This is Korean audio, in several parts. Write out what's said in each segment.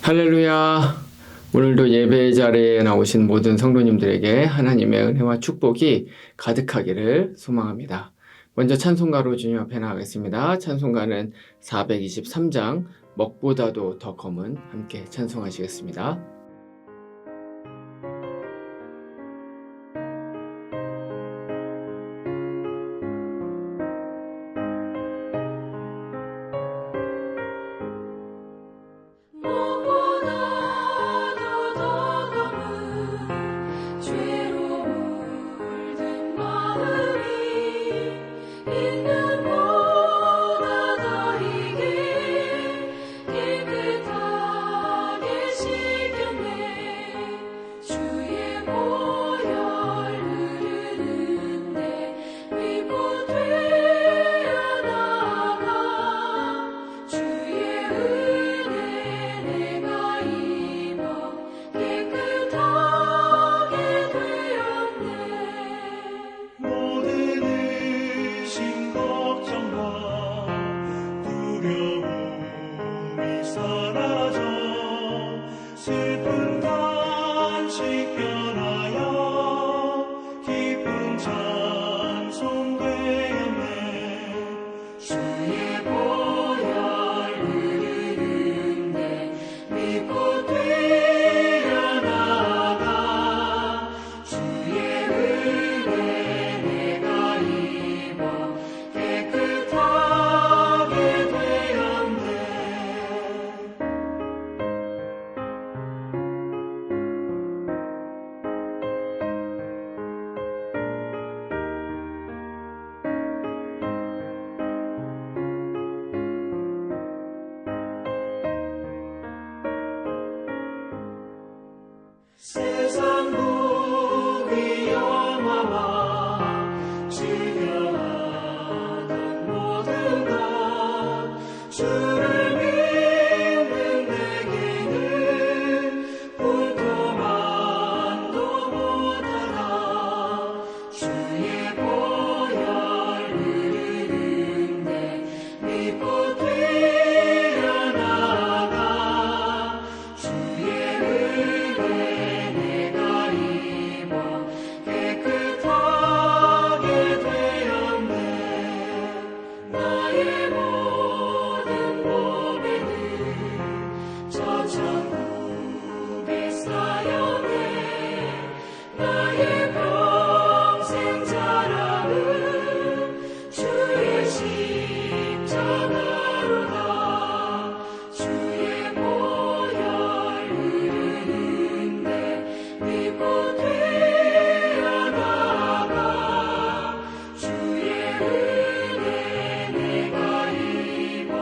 할렐루야. 오늘도 예배 자리에 나오신 모든 성도님들에게 하나님의 은혜와 축복이 가득하기를 소망합니다. 먼저 찬송가로 주님 앞에 나가겠습니다. 찬송가는 423장 먹보다도 더 검은 함께 찬송하시겠습니다. 세상 복의 영화와 지겨하던 모든 것 주를 믿는 내게는 볼도만도 못하나 주의 보혈 흐르는데 믿고 뛰어나가 주의 은혜 내가 입어 깨끗하게 되었네. 나의 모든 보배는 저 천국에 쌓여네. 나의 평생 자랑은 주의 십자가로다. 주의 보혈 흐르는데 믿고 뛰어나가 주의 은혜 내가 입어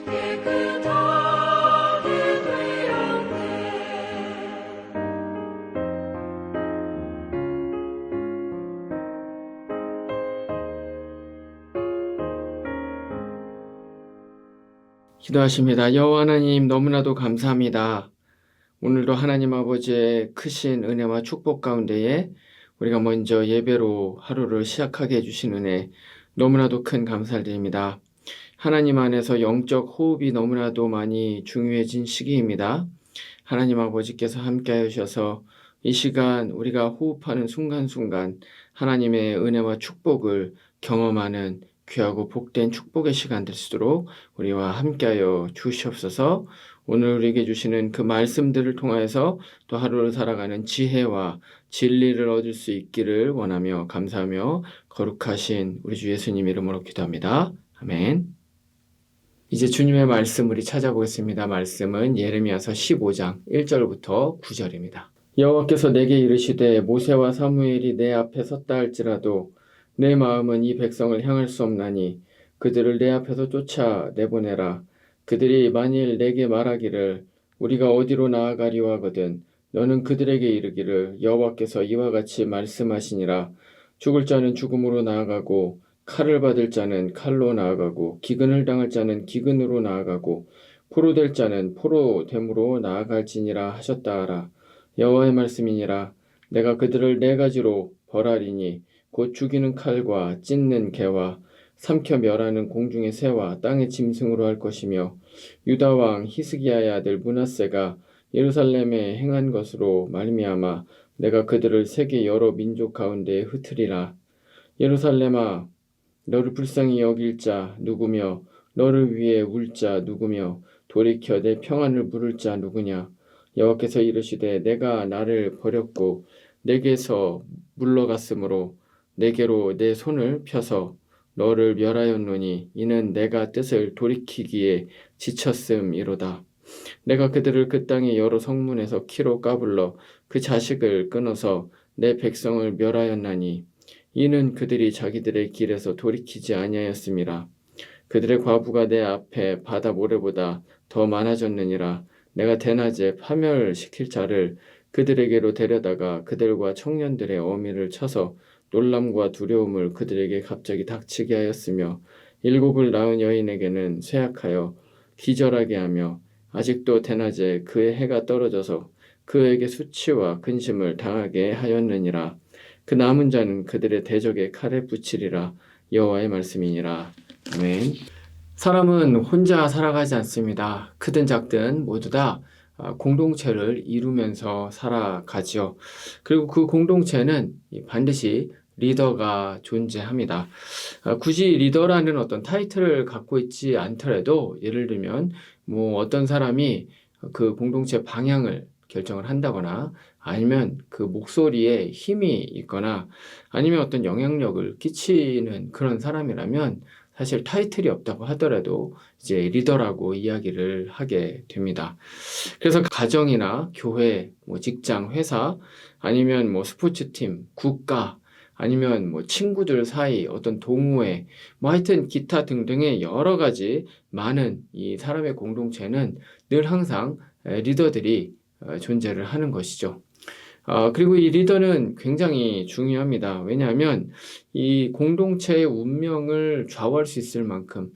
깨끗하게 되었네. 기도하십니다. 여호와 하나님, 너무나도 감사합니다. 오늘도 하나님 아버지의 크신 은혜와 축복 가운데에 우리가 먼저 예배로 하루를 시작하게 해주신 은혜 너무나도 큰 감사를 드립니다. 하나님 안에서 영적 호흡이 너무나도 많이 중요해진 시기입니다. 하나님 아버지께서 함께 하셔서 이 시간 우리가 호흡하는 순간순간 하나님의 은혜와 축복을 경험하는 귀하고 복된 축복의 시간 될 수 있도록 우리와 함께하여 주시옵소서. 오늘 우리에게 주시는 그 말씀들을 통하여서 또 하루를 살아가는 지혜와 진리를 얻을 수 있기를 원하며 감사하며 거룩하신 우리 주 예수님 이름으로 기도합니다. 아멘. 이제 주님의 말씀 우리 찾아보겠습니다. 말씀은 예레미야서 15장 1절부터 9절입니다. 여호와께서 내게 이르시되 모세와 사무엘이 내 앞에 섰다 할지라도 내 마음은 이 백성을 향할 수 없나니 그들을 내 앞에서 쫓아 내보내라. 그들이 만일 내게 말하기를 우리가 어디로 나아가리오 하거든 너는 그들에게 이르기를 여호와께서 이와 같이 말씀하시니라. 죽을 자는 죽음으로 나아가고 칼을 받을 자는 칼로 나아가고 기근을 당할 자는 기근으로 나아가고 포로될 자는 포로됨으로 나아갈지니라 하셨다 하라. 여호와의 말씀이니라. 내가 그들을 네 가지로 벌하리니 곧 죽이는 칼과 찢는 개와 삼켜 멸하는 공중의 새와 땅의 짐승으로 할 것이며 유다 왕 히스기야의 아들 므낫세가 예루살렘에 행한 것으로 말미암아 내가 그들을 세계 여러 민족 가운데에 흩으리라. 예루살렘아, 너를 불쌍히 여길 자 누구며 너를 위해 울 자 누구며 돌이켜 내 평안을 물을 자 누구냐. 여호와께서 이르시되 내가 나를 버렸고 내게서 물러갔으므로 내게로 내 손을 펴서 너를 멸하였노니 이는 내가 뜻을 돌이키기에 지쳤음이로다. 내가 그들을 그 땅의 여러 성문에서 키로 까불러 그 자식을 끊어서 내 백성을 멸하였나니 이는 그들이 자기들의 길에서 돌이키지 아니하였음이라. 그들의 과부가 내 앞에 바다 모래보다 더 많아졌느니라. 내가 대낮에 파멸시킬 자를 그들에게로 데려다가 그들과 청년들의 어미를 쳐서 놀람과 두려움을 그들에게 갑자기 닥치게 하였으며 일곱을 낳은 여인에게는 쇠약하여 기절하게 하며 아직도 대낮에 그의 해가 떨어져서 그에게 수치와 근심을 당하게 하였느니라. 그 남은 자는 그들의 대적의 칼에 붙이리라. 여호와의 말씀이니라. 아멘. 사람은 혼자 살아가지 않습니다. 크든 작든 모두 다 공동체를 이루면서 살아가지요. 그리고 그 공동체는 반드시 리더가 존재합니다. 굳이 리더라는 어떤 타이틀을 갖고 있지 않더라도 예를 들면 뭐 어떤 사람이 그 공동체 방향을 결정을 한다거나 아니면 그 목소리에 힘이 있거나 아니면 어떤 영향력을 끼치는 그런 사람이라면 사실 타이틀이 없다고 하더라도 이제 리더라고 이야기를 하게 됩니다. 그래서 가정이나 교회, 뭐 직장, 회사, 아니면 뭐 스포츠팀, 국가, 아니면 뭐 친구들 사이, 어떤 동호회, 뭐 하여튼 기타 등등의 여러 가지 많은 이 사람의 공동체는 늘 항상 리더들이 존재를 하는 것이죠. 그리고 이 리더는 굉장히 중요합니다. 왜냐하면 이 공동체의 운명을 좌우할 수 있을 만큼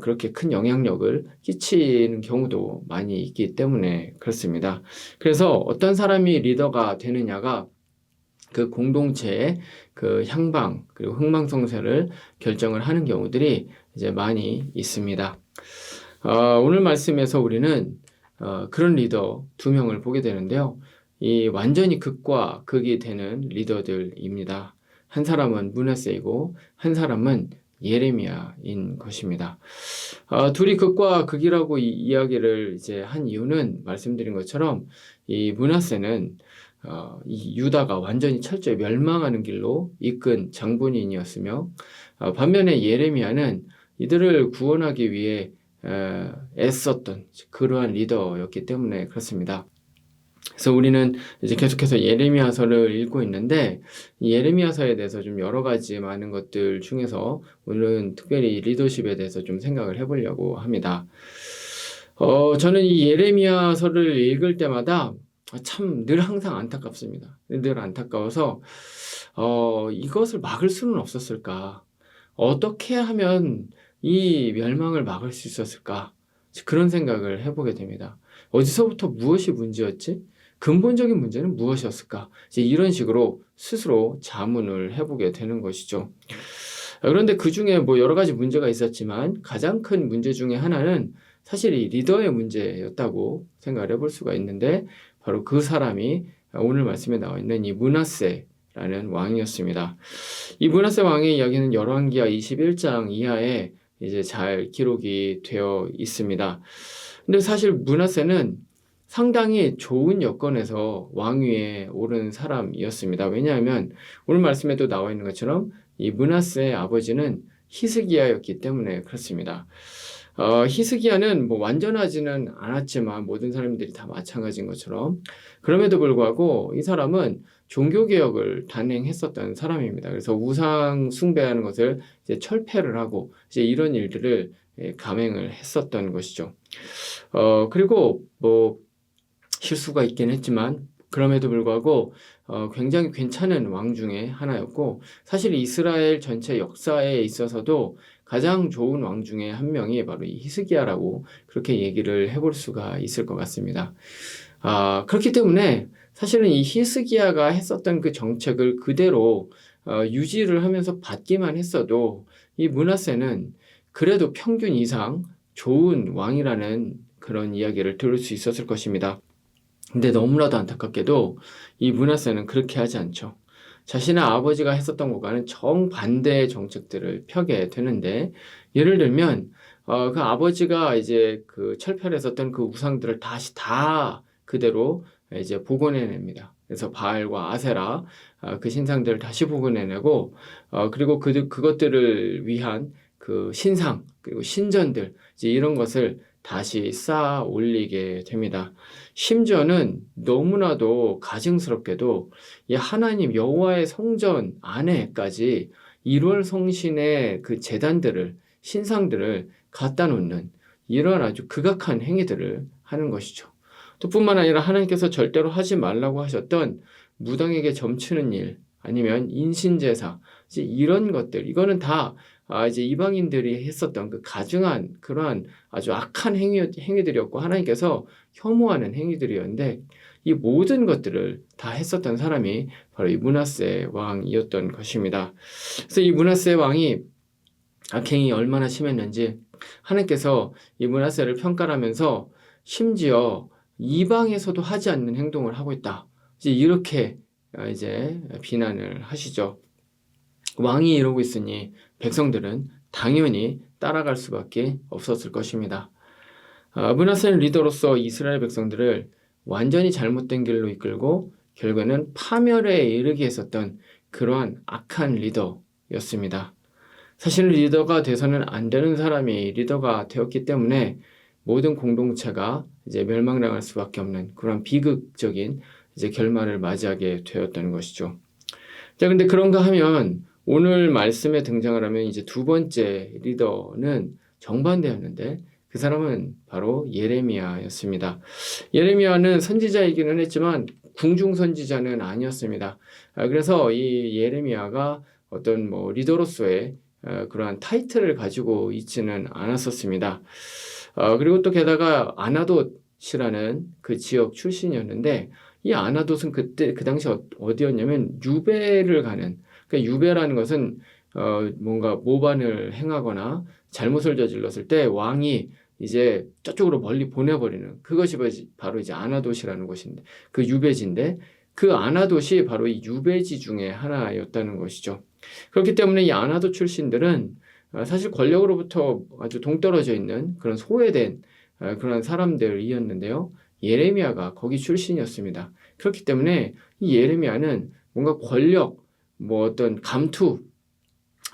그렇게 큰 영향력을 끼치는 경우도 많이 있기 때문에 그렇습니다. 그래서 어떤 사람이 리더가 되느냐가 그 공동체의 그 향방 그리고 흥망성쇠를 결정을 하는 경우들이 이제 많이 있습니다. 오늘 말씀에서 우리는 그런 리더 두 명을 보게 되는데요. 이 완전히 극과 극이 되는 리더들입니다. 한 사람은 므낫세이고 한 사람은 예레미야인 것입니다. 둘이 극과 극이라고 이야기를 이제 한 이유는 말씀드린 것처럼 이 므낫세는 이 유다가 완전히 철저히 멸망하는 길로 이끈 장본인이었으며 반면에 예레미야는 이들을 구원하기 위해 애썼던 그러한 리더였기 때문에 그렇습니다. 그래서 우리는 이제 계속해서 예레미야서를 읽고 있는데 이 예레미야서에 대해서 좀 여러 가지 많은 것들 중에서 오늘은 특별히 리더십에 대해서 좀 생각을 해보려고 합니다. 저는 이 예레미야서를 읽을 때마다 참 늘 항상 안타깝습니다. 늘 안타까워서 이것을 막을 수는 없었을까? 어떻게 하면 이 멸망을 막을 수 있었을까? 그런 생각을 해보게 됩니다. 어디서부터 무엇이 문제였지? 근본적인 문제는 무엇이었을까? 이제 이런 식으로 스스로 자문을 해보게 되는 것이죠. 그런데 그 중에 뭐 여러 가지 문제가 있었지만 가장 큰 문제 중에 하나는 사실 이 리더의 문제였다고 생각을 해볼 수가 있는데 바로 그 사람이 오늘 말씀에 나와 있는 이 므낫세라는 왕이었습니다. 이 므낫세 왕의 이야기는 열왕기하 21장 이하에 이제 잘 기록이 되어 있습니다. 근데 사실 므낫세는 상당히 좋은 여건에서 왕위에 오른 사람이었습니다. 왜냐하면 오늘 말씀에도 나와 있는 것처럼 이 므낫세의 아버지는 히스기야였기 때문에 그렇습니다. 히스기야는 뭐 완전하지는 않았지만 모든 사람들이 다 마찬가지인 것처럼 그럼에도 불구하고 이 사람은 종교개혁을 단행했었던 사람입니다. 그래서 우상 숭배하는 것을 이제 철폐를 하고 이제 이런 일들을 감행을 했었던 것이죠. 그리고 뭐 실수가 있긴 했지만 그럼에도 불구하고 굉장히 괜찮은 왕 중에 하나였고 사실 이스라엘 전체 역사에 있어서도 가장 좋은 왕 중에 한 명이 바로 이 히스기야라고 그렇게 얘기를 해볼 수가 있을 것 같습니다. 그렇기 때문에 사실은 이 히스기야가 했었던 그 정책을 그대로 유지를 하면서 받기만 했어도 이 므낫세는 그래도 평균 이상 좋은 왕이라는 그런 이야기를 들을 수 있었을 것입니다. 근데 너무나도 안타깝게도 이 므낫세는 그렇게 하지 않죠. 자신의 아버지가 했었던 것과는 정반대의 정책들을 펴게 되는데, 예를 들면 그 아버지가 이제 그 철폐했었던 그 우상들을 다시 다 그대로 이제 복원해냅니다. 그래서 바알과 아세라 그 신상들을 다시 복원해내고 그리고 그것들을 위한 그 신상 그리고 신전들 이제 이런 것을 다시 쌓아 올리게 됩니다. 심지어는 너무나도 가증스럽게도 이 하나님 여호와의 성전 안에까지 1월 성신의 그 제단들을 신상들을 갖다 놓는 이런 아주 극악한 행위들을 하는 것이죠. 또 뿐만 아니라 하나님께서 절대로 하지 말라고 하셨던 무당에게 점치는 일 아니면 인신제사 이제 이런 것들 이거는 다 이제 이방인들이 했었던 그 가증한 그러한 아주 악한 행위들이었고 하나님께서 혐오하는 행위들이었는데 이 모든 것들을 다 했었던 사람이 바로 이 므낫세 왕이었던 것입니다. 그래서 이 므낫세 왕이 악행이 얼마나 심했는지 하나님께서 이 므낫세를 평가하면서 심지어 이방에서도 하지 않는 행동을 하고 있다. 이제 이렇게 이제 비난을 하시죠. 왕이 이러고 있으니 백성들은 당연히 따라갈 수밖에 없었을 것입니다. 므낫세는 리더로서 이스라엘 백성들을 완전히 잘못된 길로 이끌고 결국에는 파멸에 이르게 했었던 그러한 악한 리더였습니다. 사실 리더가 돼서는 안 되는 사람이 리더가 되었기 때문에 모든 공동체가 이제 멸망당할 수밖에 없는 그런 비극적인 이제 결말을 맞이하게 되었다는 것이죠. 자, 근데 그런가 하면 오늘 말씀에 등장을 하면 이제 두 번째 리더는 정반대였는데 그 사람은 바로 예레미야였습니다. 예레미야는 선지자이기는 했지만 궁중 선지자는 아니었습니다. 그래서 이 예레미야가 어떤 뭐 리더로서의 그러한 타이틀을 가지고 있지는 않았었습니다. 그리고 또 게다가 아나돗이라는 그 지역 출신이었는데 이 아나돗은 그때 그 당시 어디였냐면 유배를 가는 그러니까 유배라는 것은 뭔가 모반을 행하거나 잘못을 저질렀을 때 왕이 이제 저쪽으로 멀리 보내버리는 그것이 바로 이제 아나돗이라는 곳인데 그 유배지인데 그 아나돗이 바로 이 유배지 중에 하나였다는 것이죠. 그렇기 때문에 이 아나돗 출신들은 사실 권력으로부터 아주 동떨어져 있는 그런 소외된 그런 사람들이었는데요. 예레미야가 거기 출신이었습니다. 그렇기 때문에 이 예레미야는 뭔가 권력, 뭐 어떤 감투,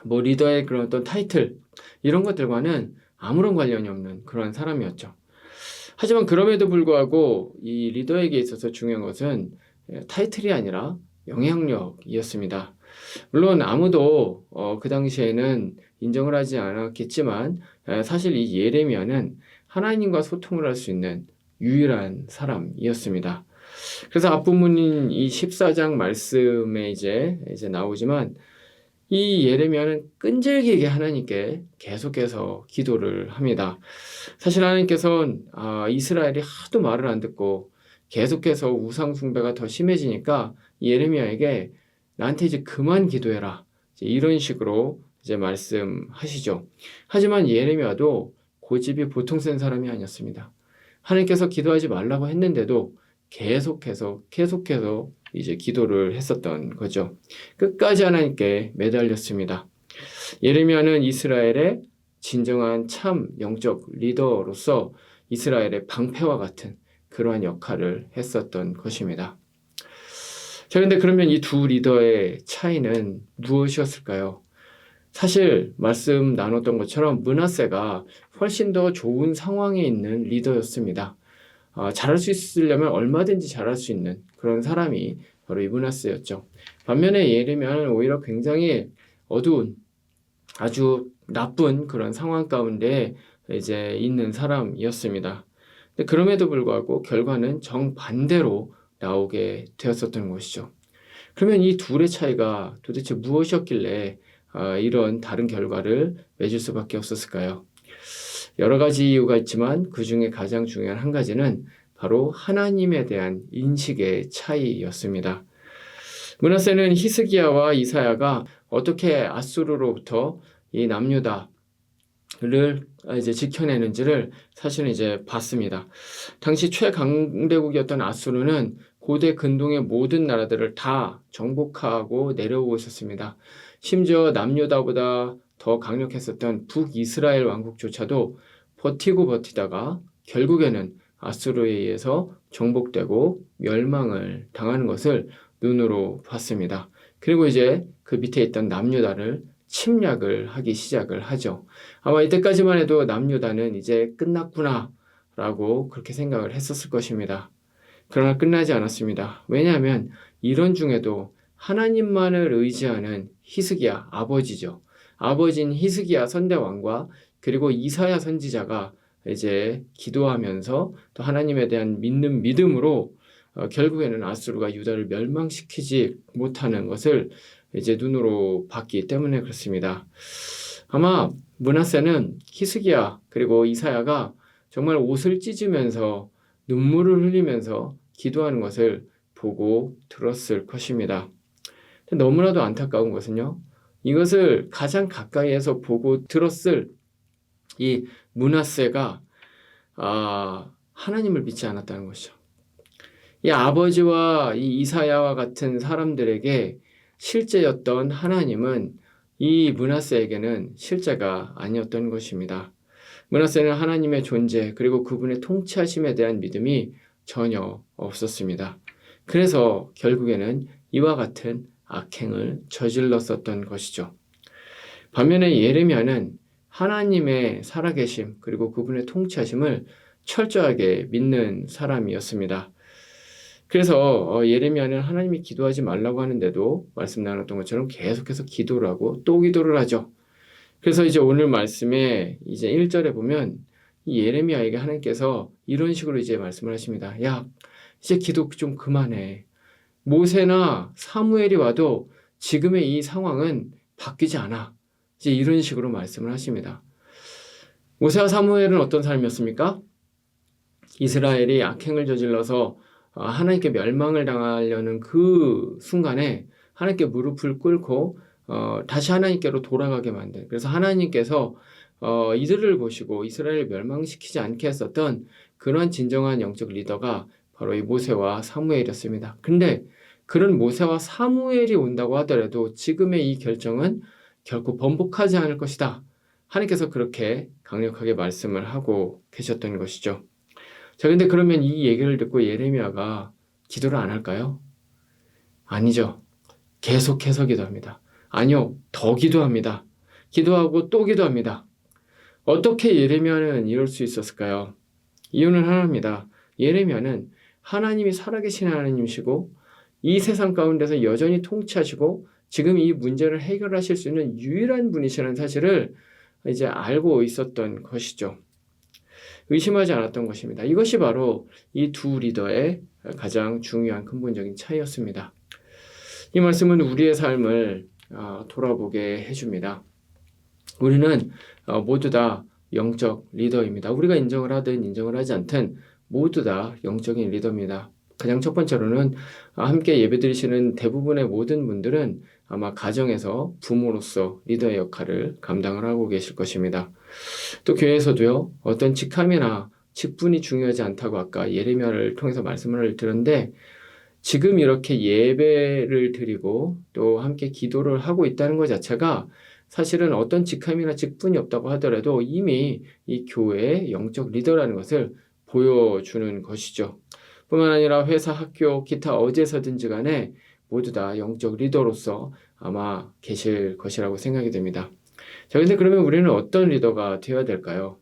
뭐 리더의 그런 어떤 타이틀 이런 것들과는 아무런 관련이 없는 그런 사람이었죠. 하지만 그럼에도 불구하고 이 리더에게 있어서 중요한 것은 타이틀이 아니라 영향력이었습니다. 물론 아무도 그 당시에는 인정을 하지 않았겠지만 사실 이 예레미야는 하나님과 소통을 할 수 있는 유일한 사람이었습니다. 그래서 앞부분인 이 14장 말씀에 이제 나오지만 이 예레미야는 끈질기게 하나님께 계속해서 기도를 합니다. 사실 하나님께서는 이스라엘이 하도 말을 안 듣고 계속해서 우상 숭배가 더 심해지니까 예레미야에게 나한테 이제 그만 기도해라. 이제 이런 식으로 이제 말씀하시죠. 하지만 예레미야도 고집이 보통 센 사람이 아니었습니다. 하나님께서 기도하지 말라고 했는데도 계속해서 이제 기도를 했었던 거죠. 끝까지 하나님께 매달렸습니다. 예레미야는 이스라엘의 진정한 참 영적 리더로서 이스라엘의 방패와 같은 그러한 역할을 했었던 것입니다. 자, 근데 그러면 이 두 리더의 차이는 무엇이었을까요? 사실 말씀 나눴던 것처럼 므낫세가 훨씬 더 좋은 상황에 있는 리더였습니다. 잘할 수 있으려면 얼마든지 잘할 수 있는 그런 사람이 바로 이 므낫세였죠. 반면에 예레미야는 오히려 굉장히 어두운 아주 나쁜 그런 상황 가운데 이제 있는 사람이었습니다. 근데 그럼에도 불구하고 결과는 정반대로 나오게 되었었던 것이죠. 그러면 이 둘의 차이가 도대체 무엇이었길래 이런 다른 결과를 맺을 수밖에 없었을까요? 여러 가지 이유가 있지만 그 중에 가장 중요한 한 가지는 바로 하나님에 대한 인식의 차이였습니다. 므낫세는 히스기야와 이사야가 어떻게 아수르로부터 이 남유다를 이제 지켜내는지를 사실은 이제 봤습니다. 당시 최강대국이었던 아수르는 고대 근동의 모든 나라들을 다 정복하고 내려오고 있었습니다. 심지어 남유다보다 더 강력했었던 북이스라엘 왕국조차도 버티고 버티다가 결국에는 아수르에 의해서 정복되고 멸망을 당하는 것을 눈으로 봤습니다. 그리고 이제 그 밑에 있던 남유다를 침략을 하기 시작을 하죠. 아마 이때까지만 해도 남유다는 이제 끝났구나 라고 그렇게 생각을 했었을 것입니다. 그러나 끝나지 않았습니다. 왜냐하면 이런 중에도 하나님만을 의지하는 히스기야 아버지죠. 아버지인 히스기야 선대왕과 그리고 이사야 선지자가 이제 기도하면서 또 하나님에 대한 믿는 믿음으로 결국에는 아수르가 유다를 멸망시키지 못하는 것을 이제 눈으로 봤기 때문에 그렇습니다. 아마 므낫세는 히스기야 그리고 이사야가 정말 옷을 찢으면서 눈물을 흘리면서 기도하는 것을 보고 들었을 것입니다. 너무나도 안타까운 것은요. 이것을 가장 가까이에서 보고 들었을 이 므낫세가 하나님을 믿지 않았다는 것이죠. 이 아버지와 이 이사야와 같은 사람들에게 실제였던 하나님은 이 므낫세에게는 실제가 아니었던 것입니다. 므낫세는 하나님의 존재 그리고 그분의 통치하심에 대한 믿음이 전혀 없었습니다. 그래서 결국에는 이와 같은 악행을 저질렀었던 것이죠. 반면에 예레미야는 하나님의 살아계심 그리고 그분의 통치하심을 철저하게 믿는 사람이었습니다. 그래서 예레미야는 하나님이 기도하지 말라고 하는데도 말씀 나눴던 것처럼 계속해서 기도를 하고 또 기도를 하죠. 그래서 이제 오늘 말씀에 이제 1절에 보면 이 예레미야에게 하나님께서 이런 식으로 이제 말씀을 하십니다. 야, 이제 기도 좀 그만해. 모세나 사무엘이 와도 지금의 이 상황은 바뀌지 않아. 이제 이런 식으로 말씀을 하십니다. 모세와 사무엘은 어떤 사람이었습니까? 이스라엘이 악행을 저질러서 하나님께 멸망을 당하려는 그 순간에 하나님께 무릎을 꿇고 다시 하나님께로 돌아가게 만든, 그래서 하나님께서 이들을 보시고 이스라엘을 멸망시키지 않게 했었던 그런 진정한 영적 리더가 바로 이 모세와 사무엘이었습니다. 근데 그런 모세와 사무엘이 온다고 하더라도 지금의 이 결정은 결코 번복하지 않을 것이다. 하나님께서 그렇게 강력하게 말씀을 하고 계셨던 것이죠. 자, 근데 그러면 이 얘기를 듣고 예레미야가 기도를 안 할까요? 아니죠. 계속해서 기도합니다. 아니요, 더 기도합니다. 기도하고 또 기도합니다. 어떻게 예레미야는 이럴 수 있었을까요? 이유는 하나입니다. 예레미야는 하나님이 살아계신 하나님이시고 이 세상 가운데서 여전히 통치하시고 지금 이 문제를 해결하실 수 있는 유일한 분이시라는 사실을 이제 알고 있었던 것이죠. 의심하지 않았던 것입니다. 이것이 바로 이 두 리더의 가장 중요한 근본적인 차이였습니다. 이 말씀은 우리의 삶을 돌아보게 해줍니다. 우리는 모두 다 영적 리더입니다. 우리가 인정을 하든 인정을 하지 않든 모두 다 영적인 리더입니다. 가장 첫 번째로는 함께 예배드리시는 대부분의 모든 분들은 아마 가정에서 부모로서 리더의 역할을 감당을 하고 계실 것입니다. 또 교회에서도요, 어떤 직함이나 직분이 중요하지 않다고 아까 예레미야를 통해서 말씀을 드렸는데 지금 이렇게 예배를 드리고 또 함께 기도를 하고 있다는 것 자체가 사실은 어떤 직함이나 직분이 없다고 하더라도 이미 이 교회의 영적 리더라는 것을 보여주는 것이죠. 뿐만 아니라 회사, 학교, 기타 어디에서든지 간에 모두 다 영적 리더로서 아마 계실 것이라고 생각이 됩니다. 자, 근데 그러면 우리는 어떤 리더가 되어야 될까요?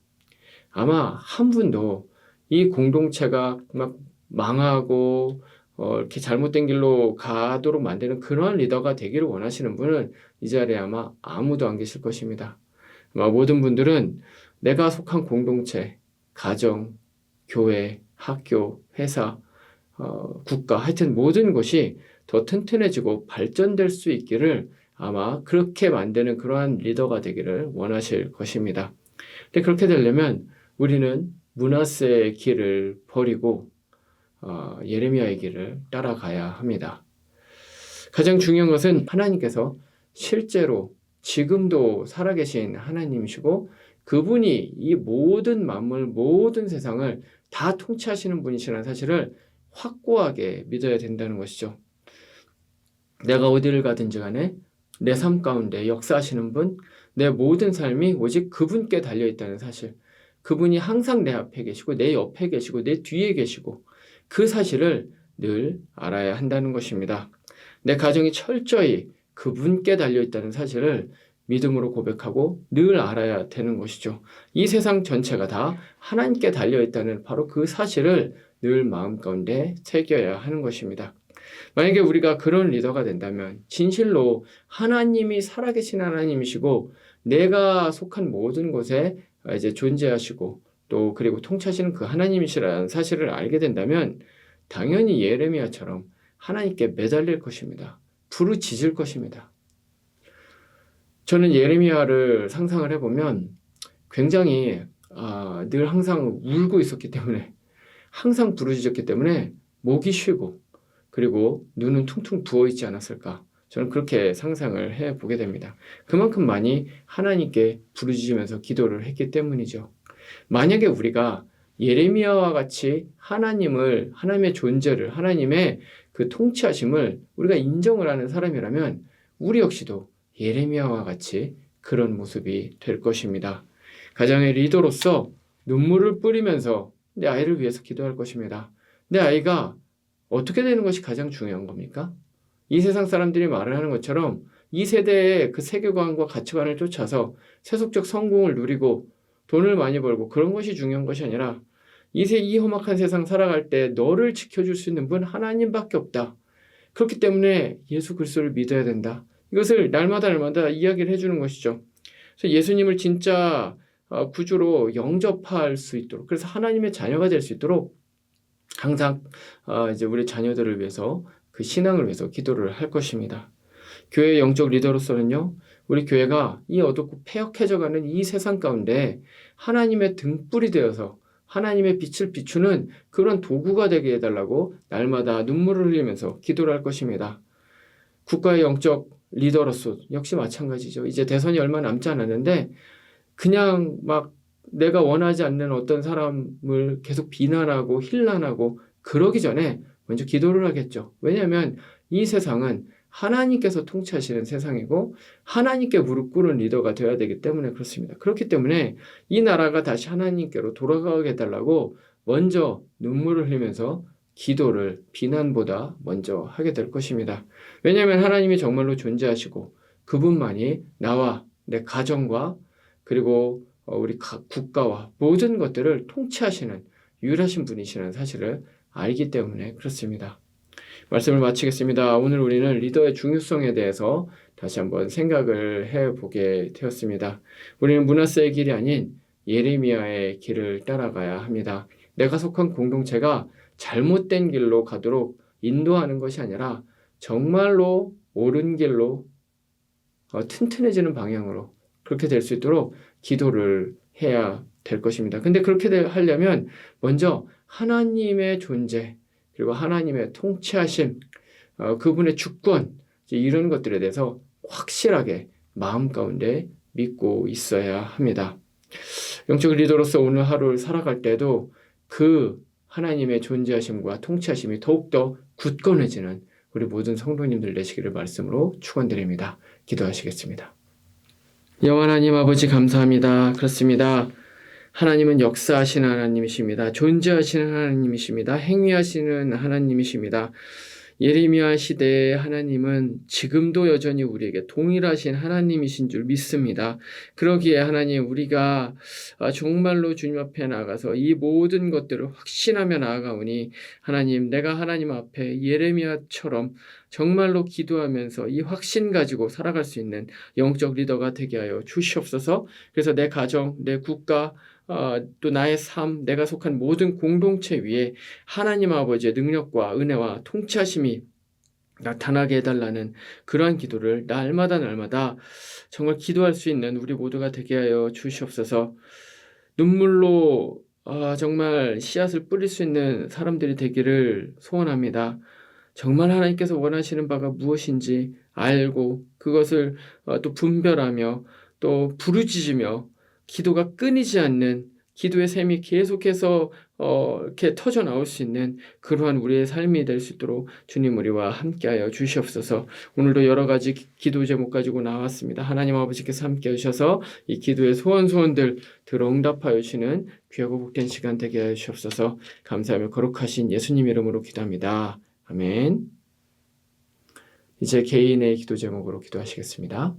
아마 한 분도 이 공동체가 막 망하고 이렇게 잘못된 길로 가도록 만드는 그러한 리더가 되기를 원하시는 분은 이 자리에 아마 아무도 안 계실 것입니다. 아마 모든 분들은 내가 속한 공동체, 가정, 교회, 학교, 회사, 국가, 하여튼 모든 것이 더 튼튼해지고 발전될 수 있기를 아마 그렇게 만드는 그러한 리더가 되기를 원하실 것입니다. 근데 그렇게 되려면 우리는 므낫세의 길을 버리고 예레미야의 길을 따라가야 합니다. 가장 중요한 것은 하나님께서 실제로 지금도 살아계신 하나님이시고 그분이 이 모든 만물, 모든 세상을 다 통치하시는 분이시라는 사실을 확고하게 믿어야 된다는 것이죠. 내가 어디를 가든지 간에 내 삶 가운데 역사하시는 분, 내 모든 삶이 오직 그분께 달려있다는 사실, 그분이 항상 내 앞에 계시고 내 옆에 계시고 내 뒤에 계시고 그 사실을 늘 알아야 한다는 것입니다. 내 가정이 철저히 그분께 달려있다는 사실을 믿음으로 고백하고 늘 알아야 되는 것이죠. 이 세상 전체가 다 하나님께 달려있다는 바로 그 사실을 늘 마음 가운데 새겨야 하는 것입니다. 만약에 우리가 그런 리더가 된다면 진실로 하나님이 살아계신 하나님이시고 내가 속한 모든 곳에 이제 존재하시고 또 그리고 통치하시는 그 하나님이시라는 사실을 알게 된다면 당연히 예레미야처럼 하나님께 매달릴 것입니다. 부르짖을 것입니다. 저는 예레미야를 상상을 해보면 굉장히 늘 항상 울고 있었기 때문에 항상 부르짖었기 때문에 목이 쉬고 그리고 눈은 퉁퉁 부어있지 않았을까 저는 그렇게 상상을 해보게 됩니다. 그만큼 많이 하나님께 부르짖으면서 기도를 했기 때문이죠. 만약에 우리가 예레미야와 같이 하나님의 존재를 하나님의 그 통치하심을 우리가 인정을 하는 사람이라면 우리 역시도 예레미야와 같이 그런 모습이 될 것입니다. 가정의 리더로서 눈물을 뿌리면서 내 아이를 위해서 기도할 것입니다. 내 아이가 어떻게 되는 것이 가장 중요한 겁니까? 이 세상 사람들이 말을 하는 것처럼 이 세대의 그 세계관과 가치관을 쫓아서 세속적 성공을 누리고 돈을 많이 벌고 그런 것이 중요한 것이 아니라 이 험악한 세상 살아갈 때 너를 지켜줄 수 있는 분 하나님밖에 없다. 그렇기 때문에 예수 그리스도를 믿어야 된다. 이것을 날마다 이야기를 해주는 것이죠. 그래서 예수님을 진짜 구주로 영접할 수 있도록 그래서 하나님의 자녀가 될 수 있도록 항상 이제 우리 자녀들을 위해서 그 신앙을 위해서 기도를 할 것입니다. 교회 영적 리더로서는요, 우리 교회가 이 어둡고 폐역해져가는 이 세상 가운데 하나님의 등불이 되어서 하나님의 빛을 비추는 그런 도구가 되게 해달라고 날마다 눈물을 흘리면서 기도를 할 것입니다. 국가의 영적 리더로서 역시 마찬가지죠. 이제 대선이 얼마 남지 않았는데 그냥 막 내가 원하지 않는 어떤 사람을 계속 비난하고 힐난하고 그러기 전에 먼저 기도를 하겠죠. 왜냐하면 이 세상은 하나님께서 통치하시는 세상이고 하나님께 무릎 꿇은 리더가 되어야 되기 때문에 그렇습니다. 그렇기 때문에 이 나라가 다시 하나님께로 돌아가게 해달라고 먼저 눈물을 흘리면서 기도를 비난보다 먼저 하게 될 것입니다. 왜냐하면 하나님이 정말로 존재하시고 그분만이 나와 내 가정과 그리고 우리 국가와 모든 것들을 통치하시는 유일하신 분이시라는 사실을 알기 때문에 그렇습니다. 말씀을 마치겠습니다. 오늘 우리는 리더의 중요성에 대해서 다시 한번 생각을 해보게 되었습니다. 우리는 므낫세의 길이 아닌 예레미야의 길을 따라가야 합니다. 내가 속한 공동체가 잘못된 길로 가도록 인도하는 것이 아니라 정말로 옳은 길로 튼튼해지는 방향으로 그렇게 될 수 있도록 기도를 해야 될 것입니다. 근데 그렇게 하려면 먼저 하나님의 존재 그리고 하나님의 통치하심, 그분의 주권 이런 것들에 대해서 확실하게 마음 가운데 믿고 있어야 합니다. 영적 리더로서 오늘 하루를 살아갈 때도 그 하나님의 존재하심과 통치하심이 더욱더 굳건해지는 우리 모든 성도님들 되시기를 말씀으로 축원드립니다. 기도하시겠습니다. 여호와 하나님 아버지 감사합니다. 그렇습니다. 하나님은 역사하시는 하나님이십니다. 존재하시는 하나님이십니다. 행위하시는 하나님이십니다. 예레미야 시대의 하나님은 지금도 여전히 우리에게 동일하신 하나님이신 줄 믿습니다. 그러기에 하나님 우리가 정말로 주님 앞에 나아가서 이 모든 것들을 확신하며 나아가오니 하나님 내가 하나님 앞에 예레미야처럼 정말로 기도하면서 이 확신 가지고 살아갈 수 있는 영적 리더가 되게 하여 주시옵소서. 그래서 내 가정, 내 국가 또 나의 삶, 내가 속한 모든 공동체 위에 하나님 아버지의 능력과 은혜와 통치하심이 나타나게 해달라는 그러한 기도를 날마다 정말 기도할 수 있는 우리 모두가 되게 하여 주시옵소서. 눈물로 정말 씨앗을 뿌릴 수 있는 사람들이 되기를 소원합니다. 정말 하나님께서 원하시는 바가 무엇인지 알고 그것을 또 분별하며 또 부르짖으며 기도가 끊이지 않는 기도의 샘이 계속해서 이렇게 터져 나올 수 있는 그러한 우리의 삶이 될 수 있도록 주님 우리와 함께하여 주시옵소서. 오늘도 여러 가지 기도 제목 가지고 나왔습니다. 하나님 아버지께서 함께 하셔서 이 기도의 소원들 들어 응답하여 주시는 귀하고 복된 시간 되게 하여 주옵소서. 감사하며 거룩하신 예수님 이름으로 기도합니다. 아멘. 이제 개인의 기도 제목으로 기도하시겠습니다.